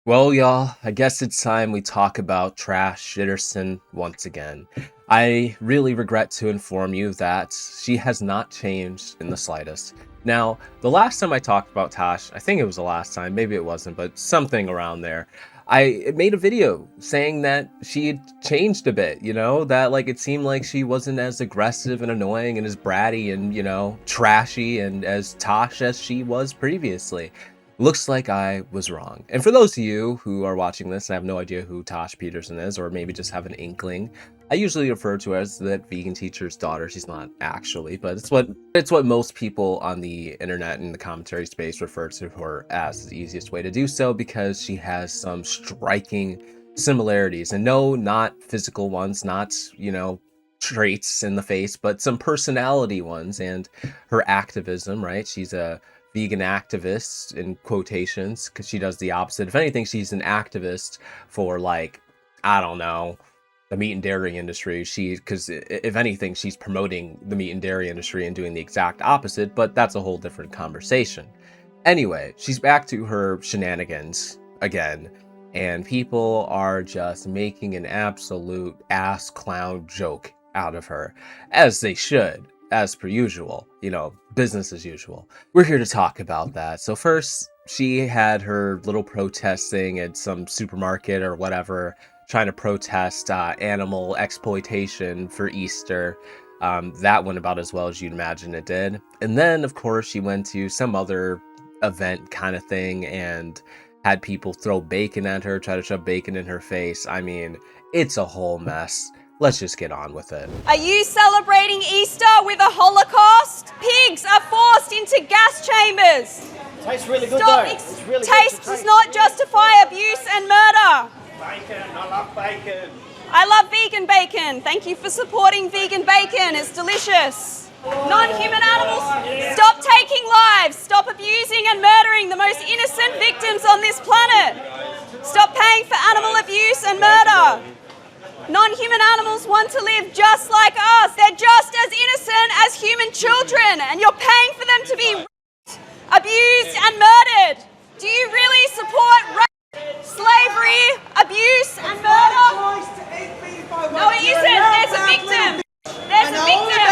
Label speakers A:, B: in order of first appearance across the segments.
A: Well, y'all, I guess it's time we talk about Trash Shitterson once again. I really regret to inform you that she has not changed in the slightest. Now, the last time I talked about Tash, I think it was the last time, maybe it wasn't, but something around there. I made a video saying that she had changed a bit, that like it seemed like she wasn't as aggressive and annoying and as bratty and, trashy and as Tosh as she was previously. Looks like I was wrong. And for those of you who are watching this and have no idea who Tosh Peterson is, or maybe just have an inkling, I usually refer to her as that vegan teacher's daughter. She's not actually, but it's what most people on the internet and the commentary space refer to her as the easiest way to do so, because she has some striking similarities. And no, not physical ones, not, traits in the face, but some personality ones and her activism, right? She's a vegan activist in quotations because she does the opposite. If anything, she's an activist for, like, I don't know, the meat and dairy industry. Because if anything, she's promoting the meat and dairy industry and doing the exact opposite, but that's a whole different conversation. Anyway, she's back to her shenanigans again, and people are just making an absolute ass clown joke out of her, as they should, as per usual, business as usual. We're here to talk about that. So first, she had her little protest thing at some supermarket or whatever, trying to protest animal exploitation for Easter. That went about as well as you'd imagine it did. And then, of course, she went to some other event kind of thing and had people throw bacon at her, try to shove bacon in her face. I mean, it's a whole mess. Let's just get on with it.
B: Are you celebrating Easter with a Holocaust? Pigs are forced into gas chambers.
C: Tastes really good
B: Stop
C: though. It's really
B: taste
C: good
B: does not justify abuse and murder.
C: Bacon, I love bacon.
B: I love vegan bacon. Thank you for supporting vegan bacon. It's delicious. Non-human animals, stop taking lives. Stop abusing and murdering the most innocent victims on this planet. Stop paying for animal abuse and murder. Non-human animals want to live just like us. They're just as innocent as human children, and you're paying for them to be raped, abused, and murdered. Do you really support rape, slavery, abuse, and murder? No, it isn't. There's a victim. There's a victim.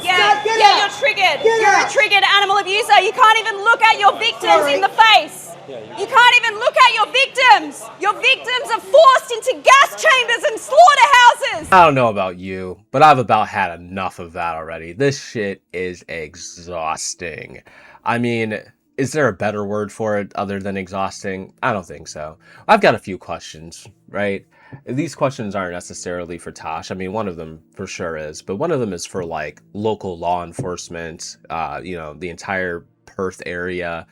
B: Yeah, you're triggered. You're a triggered animal abuser. You can't even look at your victims in the face. You can't even look at your victims. Your victims are forced into gas chambers and slaughterhouses.
A: I don't know about you, but I've about had enough of that already. This shit is exhausting. I mean, is there a better word for it other than exhausting? I don't think so. I've got a few questions, right? These questions aren't necessarily for Tash. I mean, one of them for sure is, but one of them is for, like, local law enforcement, the entire Perth area,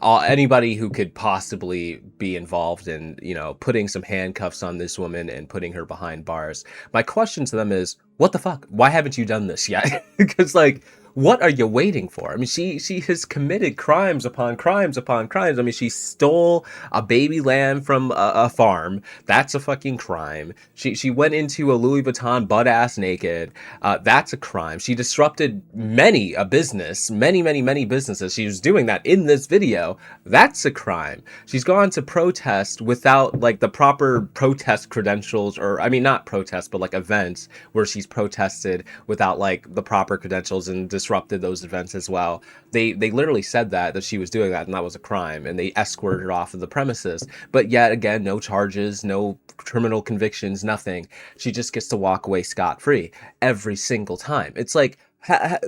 A: anybody who could possibly be involved in, putting some handcuffs on this woman and putting her behind bars. My question to them is, what the fuck? Why haven't you done this yet? Because, like, what are you waiting for? I mean, she has committed crimes upon crimes upon crimes. I mean, she stole a baby lamb from a farm. That's a fucking crime. She went into a Louis Vuitton butt-ass naked. That's a crime. She disrupted many businesses. She was doing that in this video. That's a crime. She's gone to protest without, like, the proper protest credentials, or, I mean, not protest, but, like, events where she's protested without, like, the proper credentials and disrupted those events as well. They literally said that she was doing that and that was a crime, and they escorted her off of the premises. But yet again, no charges, no criminal convictions, nothing. She just gets to walk away scot-free every single time. It's like,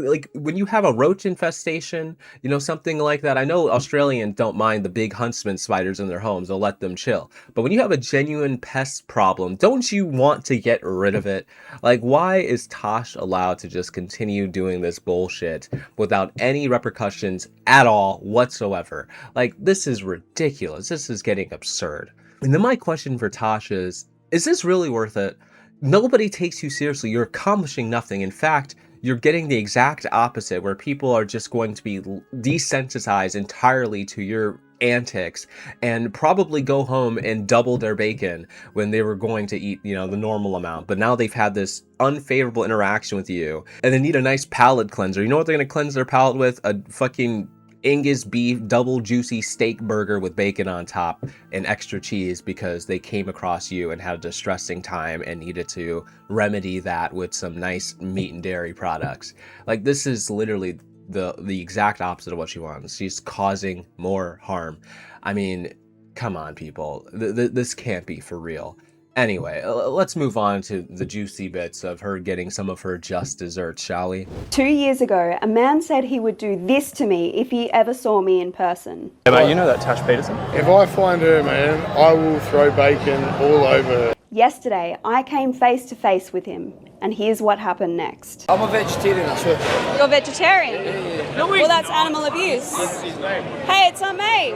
A: like when you have a roach infestation, something like that. I know Australians don't mind the big huntsman spiders in their homes. They'll let them chill. But when you have a genuine pest problem, don't you want to get rid of it? Like, why is Tosh allowed to just continue doing this bullshit without any repercussions at all whatsoever? Like, this is ridiculous. This is getting absurd. And then my question for Tosh is this really worth it? Nobody takes you seriously. You're accomplishing nothing. In fact, you're getting the exact opposite, where people are just going to be desensitized entirely to your antics and probably go home and double their bacon when they were going to eat, the normal amount. But now they've had this unfavorable interaction with you and they need a nice palate cleanser. You know what they're going to cleanse their palate with? A fucking Angus beef double juicy steak burger with bacon on top and extra cheese because they came across you and had a distressing time and needed to remedy that with some nice meat and dairy products. Like, this is literally the exact opposite of what she wants. She's causing more harm. I mean, come on, people. This can't be for real. Anyway, let's move on to the juicy bits of her getting some of her just desserts, shall we?
B: 2 years ago, a man said he would do this to me if he ever saw me in person.
D: Yeah, mate, you know that Tash Peterson?
E: If I find her, man, I will throw bacon all over her.
B: Yesterday, I came face to face with him, and here's what happened next.
F: I'm a vegetarian, sure.
B: You're vegetarian? Yeah. Well, that's animal abuse. Hey, it's on me.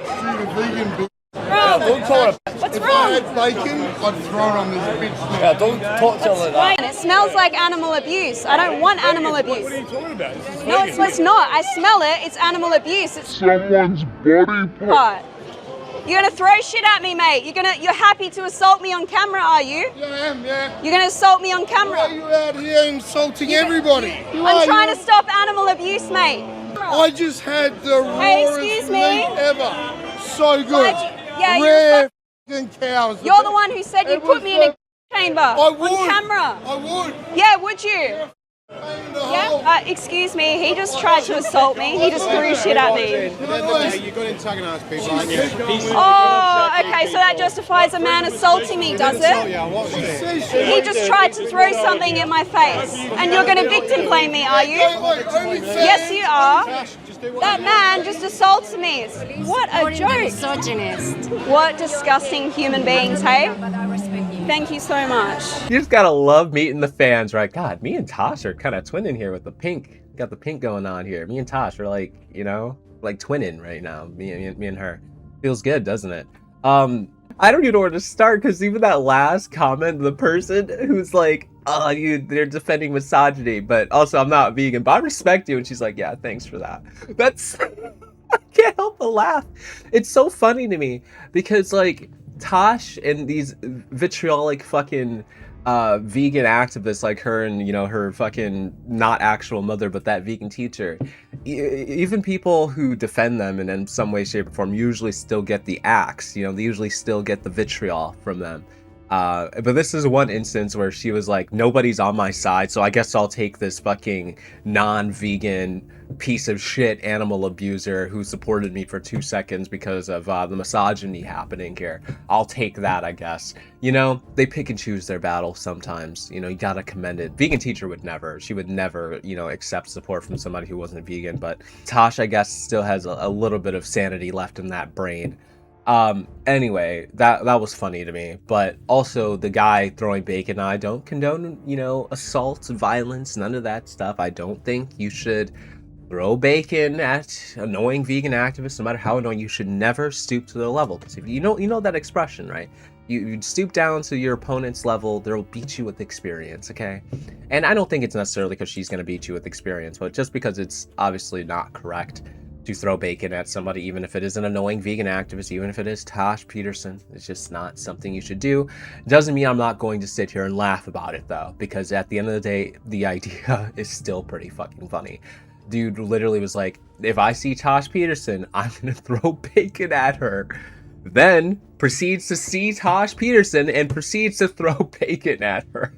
E: Vegan
B: Wrong.
F: Don't call her.
B: What's
E: If
B: wrong?
E: I had bacon, I'd throw it on this bitch.
F: Yeah, don't talk to her like that.
B: And it smells like animal abuse. I don't want animal abuse.
E: What are you talking about? This is
B: No,
E: vegan.
B: it's not. I smell it. It's animal abuse. It's
E: Someone's body part.
B: part. You're gonna throw shit at me, mate. You're happy to assault me on camera, are you?
E: Yeah, I am, yeah.
B: You're gonna assault me on
E: Why are
B: camera.
E: you out here insulting everybody?
B: I'm trying to stop animal abuse, mate.
E: I just had the
B: Hey,
E: rawest
B: excuse me?
E: meat ever. So good.
B: Why'd you- yeah, you're
E: Rare f***ing cows.
B: You're the one who said you'd
E: It
B: put
E: was
B: me in a chamber
E: I would.
B: on camera.
E: I would.
B: Yeah, would you?
E: Bang in the
B: Yeah.
E: hole.
B: Excuse me. He just tried to assault me. He just threw shit at me.
E: You've got to antagonize people, aren't you?
B: Oh, okay. So that justifies a man assaulting me, does it? He just tried to throw something in my face, and you're going to victim blame me, are you? Yes, you are. That man just assaulted me. What a joke.
G: Misogynist.
B: What disgusting human beings, hey? Thank you so much.
A: You just gotta love meeting the fans, right? God, me and Tash are kind of twinning here with the pink. Got the pink going on here. Me and Tash are like, you know, like twinning right now. Me and her. Feels good, doesn't it? I don't even know where to start because even that last comment, the person who's like, oh, they're defending misogyny, but also I'm not vegan, but I respect you. And she's like, yeah, thanks for that. That's, I can't help but laugh. It's so funny to me because like Tash and these vitriolic fucking vegan activists like her and, you know, her fucking not actual mother, but that vegan teacher, even people who defend them and in some way, shape or form usually still get the axe, you know, they usually still get the vitriol from them. But this is one instance where she was like, nobody's on my side, so I guess I'll take this fucking non-vegan piece of shit animal abuser who supported me for 2 seconds because of the misogyny happening here. I'll take that, I guess. You know, they pick and choose their battles sometimes. You know, you gotta commend it. Vegan teacher would never. She would never, you know, accept support from somebody who wasn't vegan. But Tash, I guess, still has a little bit of sanity left in that brain. Anyway, that was funny to me, but also the guy throwing bacon, I don't condone, you know, assault, violence, none of that stuff. I don't think you should throw bacon at annoying vegan activists, no matter how annoying. You should never stoop to their level, because if you know that expression, right? You stoop down to your opponent's level, they'll beat you with experience, okay? And I don't think it's necessarily because she's going to beat you with experience, but just because it's obviously not correct to throw bacon at somebody, even if it is an annoying vegan activist, even if it is Tash Peterson. It's just not something you should do. Doesn't mean I'm not going to sit here and laugh about it, though, because at the end of the day, the idea is still pretty fucking funny. Dude literally was like, if I see Tash Peterson, I'm gonna throw bacon at her. Then proceeds to see Tash Peterson and proceeds to throw bacon at her.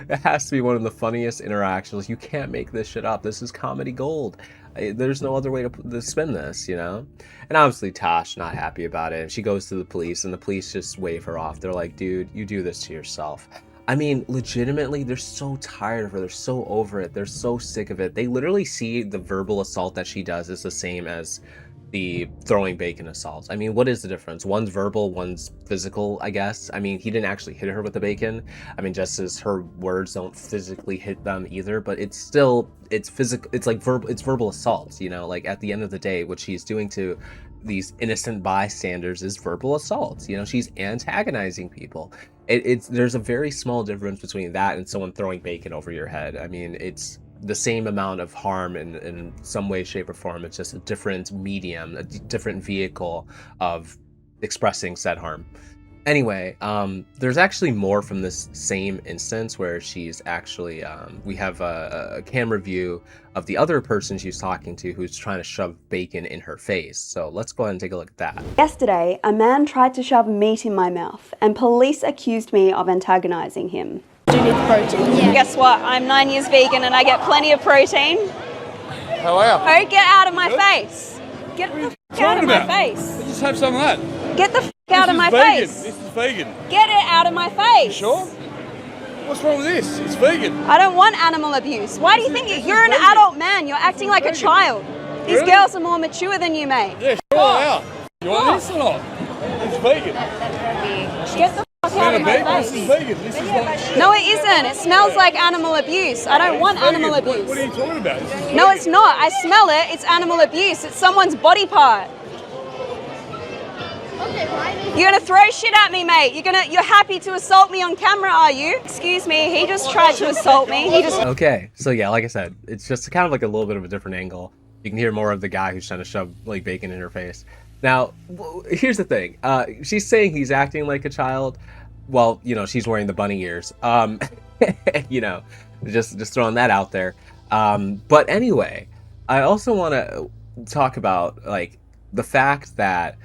A: It has to be one of the funniest interactions. You can't make this shit up. This is comedy gold. There's no other way to spin this, you know? And obviously Tash not happy about it. And she goes to the police and the police just wave her off. They're like, dude, you do this to yourself. I mean, legitimately, they're so tired of her. They're so over it. They're so sick of it. They literally see the verbal assault that she does is the same as the throwing bacon assaults. I mean, what is the difference? One's verbal, one's physical, I guess. I mean, he didn't actually hit her with the bacon. I mean, just as her words don't physically hit them either, but it's still, it's physical. It's like verbal assaults, you know, like at the end of the day, what she's doing to these innocent bystanders is verbal assaults. You know, she's antagonizing people. There's a very small difference between that and someone throwing bacon over your head. I mean, it's the same amount of harm in some way, shape, or form. It's just a different medium, a different vehicle of expressing said harm. Anyway, there's actually more from this same instance where she's actually, we have a camera view of the other person she's talking to who's trying to shove bacon in her face. So let's go ahead and take a look at that.
B: Yesterday, a man tried to shove meat in my mouth, and police accused me of antagonising him.
D: Do you need the protein?
B: Yeah. Guess what? I'm 9 years vegan and I get plenty of protein.
E: How are
B: Oh, get out of my face! Get the f out of my face!
E: Just have some of that.
B: Get the f out of my face!
E: This is vegan.
B: Get it out of my face!
E: Sure? What's wrong with this? It's vegan.
B: I don't want animal abuse. Why do you think you're an adult man? You're acting like a child. These
E: Really?
B: girls are more mature than you, mate.
E: Yeah, sure they are. You want this or not? It's vegan.
B: Get the f out of my
E: This is
B: face.
E: vegan. This is not...
B: No, it isn't. It smells like animal abuse. I don't want animal
E: What are
B: abuse.
E: you talking about? This is
B: No, it's not. I smell it. It's animal abuse. It's someone's body part. You're gonna throw shit at me, mate. You're happy to assault me on camera, are you? Excuse me, he just tried to assault me.
A: Okay, so yeah, like I said, it's just kind of like a little bit of a different angle. You can hear more of the guy who's trying to shove like bacon in her face. Now, here's the thing. She's saying he's acting like a child. Well, you know, she's wearing the bunny ears. You know, just throwing that out there. But anyway, I also want to talk about like the fact that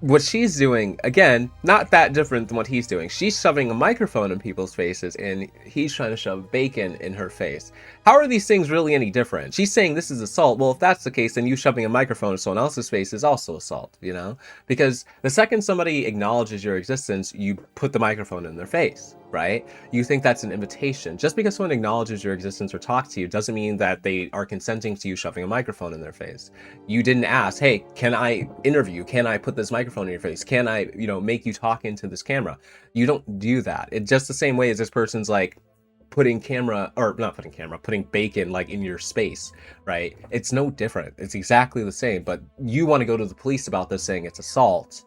A: what she's doing, again, not that different than what he's doing. She's shoving a microphone in people's faces and he's trying to shove bacon in her face. How are these things really any different? She's saying this is assault. Well, if that's the case, then you shoving a microphone in someone else's face is also assault, you know? Because the second somebody acknowledges your existence, you put the microphone in their face, right? You think that's an invitation. Just because someone acknowledges your existence or talks to you doesn't mean that they are consenting to you shoving a microphone in their face. You didn't ask, hey, can I interview? Can I put this microphone in your face? Can I, you know, make you talk into this camera? You don't do that. It's just the same way as this person's like putting bacon like in your space, right? It's no different. It's exactly the same, but you want to go to the police about this saying it's assault.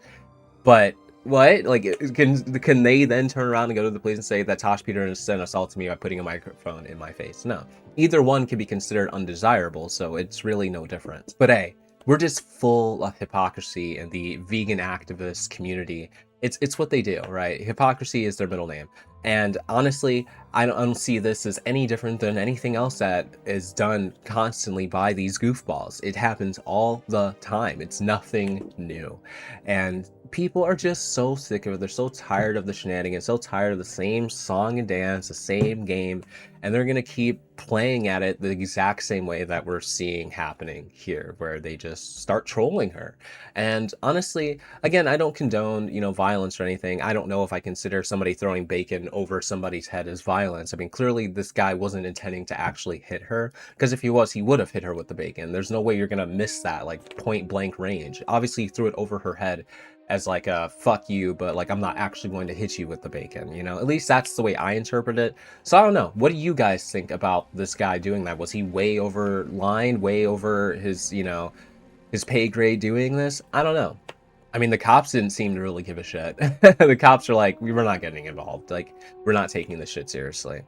A: But what? Like, can they then turn around and go to the police and say that Tash Peterson assaulted me by putting a microphone in my face? No. Either one can be considered undesirable, so it's really no different. But hey, we're just full of hypocrisy in the vegan activist community. It's what they do, right? Hypocrisy is their middle name. And honestly, I don't see this as any different than anything else that is done constantly by these goofballs. It happens all the time. It's nothing new. And people are just so sick of it. They're so tired of the shenanigans, so tired of the same song and dance, the same game, and they're going to keep playing at it the exact same way that we're seeing happening here, where they just start trolling her. And honestly, again, I don't condone, you know, violence or anything. I don't know if I consider somebody throwing bacon over somebody's head as violence. I mean, clearly this guy wasn't intending to actually hit her, because if he was, he would have hit her with the bacon. There's no way you're going to miss that, like, point blank range. Obviously, he threw it over her head as like a fuck you, but like I'm not actually going to hit you with the bacon, you know? At least that's the way I interpret it. So I don't know. What do you guys think about this guy doing that? Was he way over line, way over his, you know, his pay grade doing this? I don't know. I mean, the cops didn't seem to really give a shit. The cops are like, we're not getting involved. Like, we're not taking this shit seriously.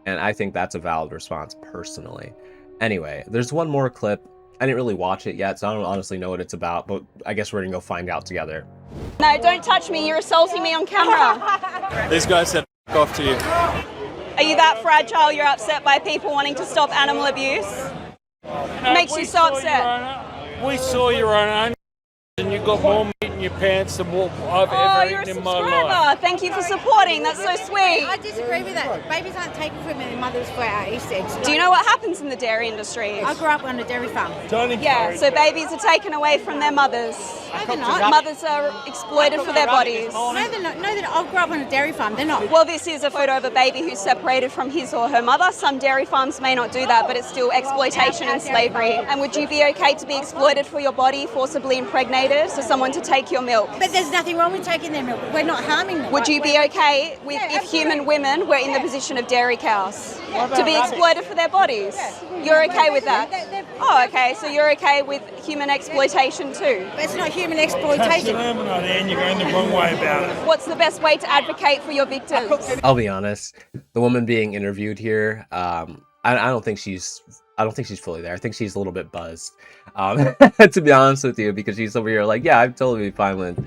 A: And I think that's a valid response personally. Anyway, there's one more clip. I didn't really watch it yet, so I don't honestly know what it's about, but I guess we're gonna go find out together.
B: No, don't touch me. You're assaulting me on camera.
G: These guys said f off to you.
B: Are you that fragile you're upset by people wanting to stop animal abuse? It makes you so upset.
G: We saw your own and you got more meat in your pants than what I've
B: Oh,
G: ever
B: you're a
G: eaten in my life.
B: subscriber. Thank you for supporting. That's so sweet.
D: I disagree with that. Babies aren't taken from their mothers for our East eggs.
B: Do you know what happens in the dairy industry?
D: I grew up on a dairy farm.
B: Yeah, so babies are taken away from their mothers.
D: No, they're not.
B: Mothers are exploited for their bodies.
D: No, they're not. No, I grew up on a dairy farm. They're not.
B: Well, this is a photo of a baby who's separated from his or her mother. Some dairy farms may not do that, but it's still exploitation and slavery. And would you be okay to be exploited for your body, forcibly impregnated, so someone to take your milk?
D: But there's nothing wrong with taking their milk. We're not harming them.
B: Would you be okay with if human women were in the position of dairy cows to be exploited for their bodies? You're okay with that? Oh, okay. So you're okay with human exploitation too?
D: But it's not human exploitation.
C: And you're going the wrong way about it.
B: What's the best way to advocate for your victims?
A: I'll be honest, the woman being interviewed here, I don't think she's I don't think she's fully there. I think she's a little bit buzzed, to be honest with you, because she's over here like, yeah, I'm totally fine with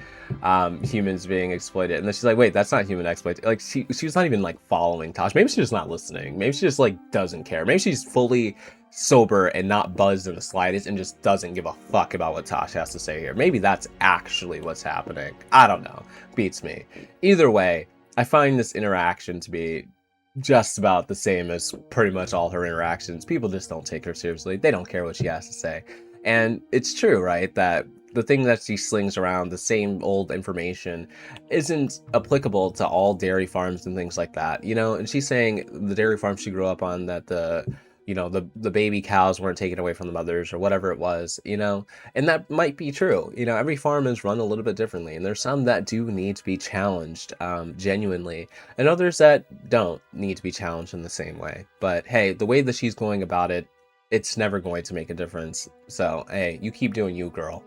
A: humans being exploited. And then she's like, wait, that's not human exploitation. Like, she was not even like following Tash. Maybe she's just not listening. Maybe she just like doesn't care. Maybe she's fully sober and not buzzed in the slightest and just doesn't give a fuck about what Tash has to say here. Maybe that's actually what's happening. I don't know. Beats me. Either way, I find this interaction to be just about the same as pretty much all her interactions. People just don't take her seriously. They don't care what she has to say. And it's true, right, that the thing that she slings around, the same old information, isn't applicable to all dairy farms and things like that, you know? And she's saying the dairy farm she grew up on, that the baby cows weren't taken away from the mothers or whatever it was, you know? And that might be true. You know, every farm is run a little bit differently, and there's some that do need to be challenged genuinely, and others that don't need to be challenged in the same way. But hey, the way that she's going about it, it's never going to make a difference. So hey, you keep doing you, girl.